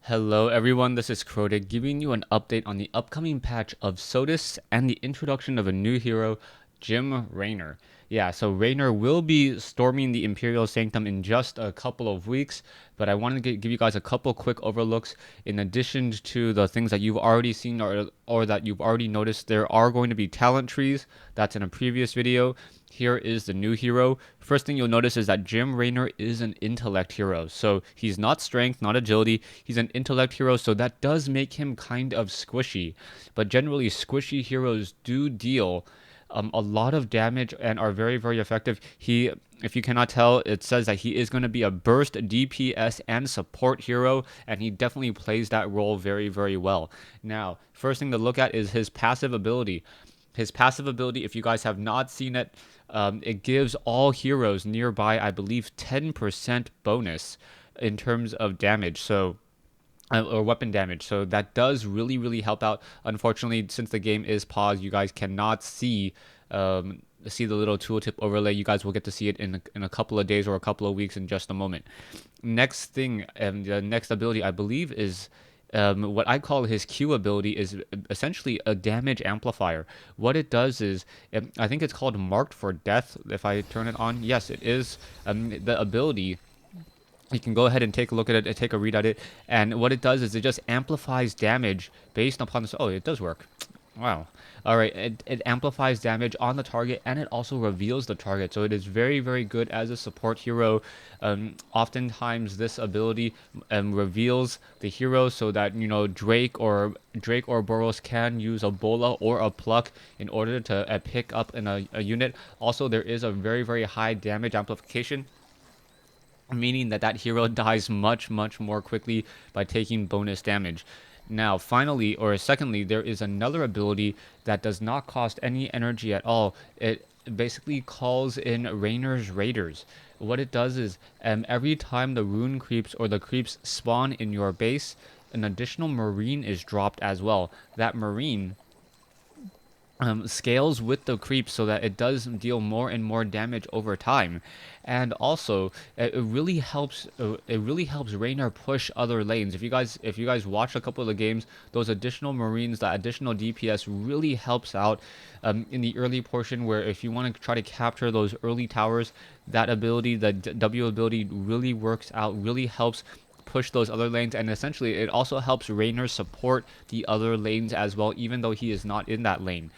Hello everyone, this is Crota giving you an update on the upcoming patch of SotIS and the introduction of a new hero, Jim Raynor. Yeah, so Raynor will be storming the Imperial Sanctum in just a couple of weeks, but I wanted to give you guys a couple quick overlooks. In addition to the things that you've already seen or that you've already noticed, there are going to be talent trees. That's in a previous video. Here is the new hero. First thing you'll notice is that Jim Raynor is an intellect hero. So he's not strength, not agility. He's an intellect hero, so that does make him kind of squishy. But generally, squishy heroes do deal a lot of damage and are very, very effective. If you cannot tell, it says that he is going to be a burst DPS and support hero, and he definitely plays that role very, very well. Now, first thing to look at is his passive ability. His passive ability, if you guys have not seen it, it gives all heroes nearby, I believe, 10% bonus in terms of damage. So or weapon damage. So that does really, really help out. Unfortunately, since the game is paused, you guys cannot see the little tooltip overlay. You guys will get to see it in a couple of days or a couple of weeks in just a moment. Next thing, the next ability I believe is what I call his Q ability is essentially a damage amplifier. What it does is, I think it's called Marked for Death. If I turn it on, yes, it is. The ability, you can go ahead and take a look at it, take a read at it, and what it does is it just amplifies damage based upon this. Oh, it does work. Wow. All right, it amplifies damage on the target, and it also reveals the target. So it is very, very good as a support hero. Oftentimes, this ability reveals the hero, so that Drake or Boros can use a bola or a pluck in order to pick up in a unit. Also, there is a very, very high damage amplification, meaning that that hero dies much, much more quickly by taking bonus damage. Now, finally, or secondly, there is another ability that does not cost any energy at all. It basically calls in Raynor's Raiders. What it does is, every time the rune creeps or the creeps spawn in your base, an additional marine is dropped as well. That marine scales with the creep, so that it does deal more and more damage over time, and also it really helps. It really helps Raynor push other lanes. If you guys watch a couple of the games, those additional marines, that additional DPS really helps out in the early portion. Where if you want to try to capture those early towers, that ability, the W ability, really works out. Really helps push those other lanes, and essentially it also helps Raynor support the other lanes as well, even though he is not in that lane.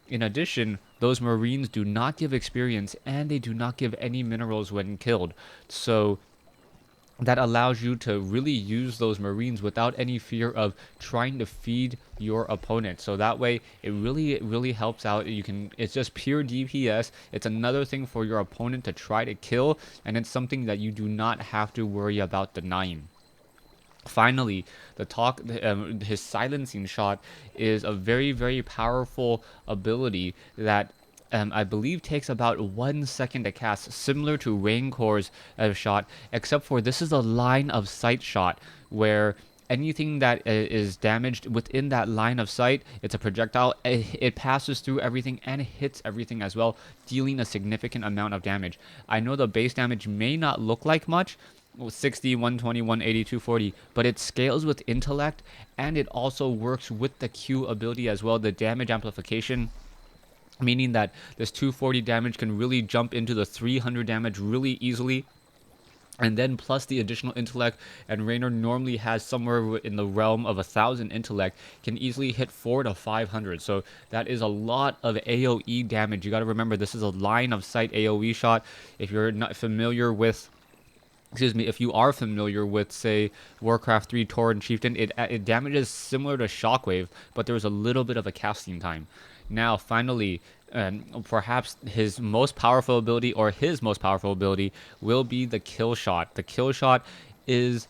In addition, those marines do not give experience, and they do not give any minerals when killed. So that allows you to really use those marines without any fear of trying to feed your opponent. So that way it really helps out. It's just pure DPS. It's another thing for your opponent to try to kill, and it's something that you do not have to worry about denying. Finally, his silencing shot is a very, very powerful ability that I believe takes about 1 second to cast, similar to Raincore's shot, except for this is a line of sight shot where anything that is damaged within that line of sight, it's a projectile, it passes through everything and hits everything as well, dealing a significant amount of damage. I know the base damage may not look like much, 60, 120, 180, 240, but it scales with intellect, and it also works with the Q ability as well, the damage amplification, meaning that this 240 damage can really jump into the 300 damage really easily. And then plus the additional intellect, and Raynor normally has somewhere in the realm of 1,000 intellect, can easily hit 400 to 500. So that is a lot of AoE damage. You got to remember, this is a line of sight AoE shot. If you're not familiar with, excuse me, if you are familiar with, say, Warcraft 3 Tauren Chieftain, it damages similar to Shockwave, but there's a little bit of a casting time. Now, finally, perhaps his most powerful ability, or his most powerful ability, will be the kill shot. The kill shot is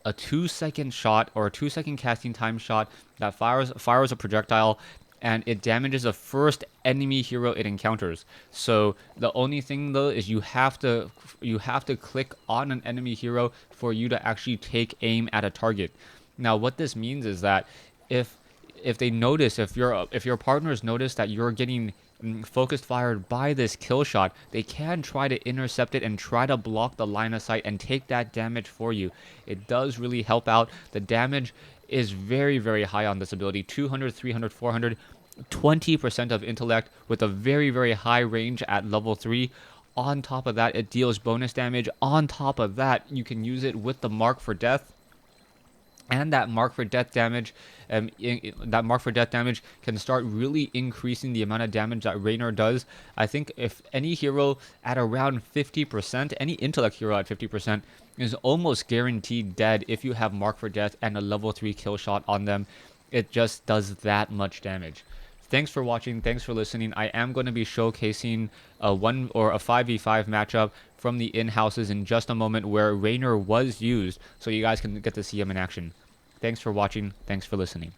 a 2 second shot, or a 2 second casting time shot that fires a projectile, and it damages the first enemy hero it encounters. So the only thing though is you have to click on an enemy hero for you to actually take aim at a target. Now what this means is that if they notice, if your partners notice that you're getting focused fired by this kill shot, they can try to intercept it and try to block the line of sight and take that damage for you. It does really help out. The damage is very, very high on this ability. 200, 300, 400, 20% of intellect with a very, very high range at level 3. On top of that, it deals bonus damage. On top of that, you can use it with the Mark for Death. And that mark for death damage, that mark for death damage can start really increasing the amount of damage that Raynor does. I think if any hero at around 50%, any intellect hero at 50% is almost guaranteed dead if you have mark for death and a level 3 kill shot on them. It just does that much damage. Thanks for watching. Thanks for listening. I am going to be showcasing a 5v5 matchup from the in-houses in just a moment where Raynor was used, so you guys can get to see him in action. Thanks for watching. Thanks for listening.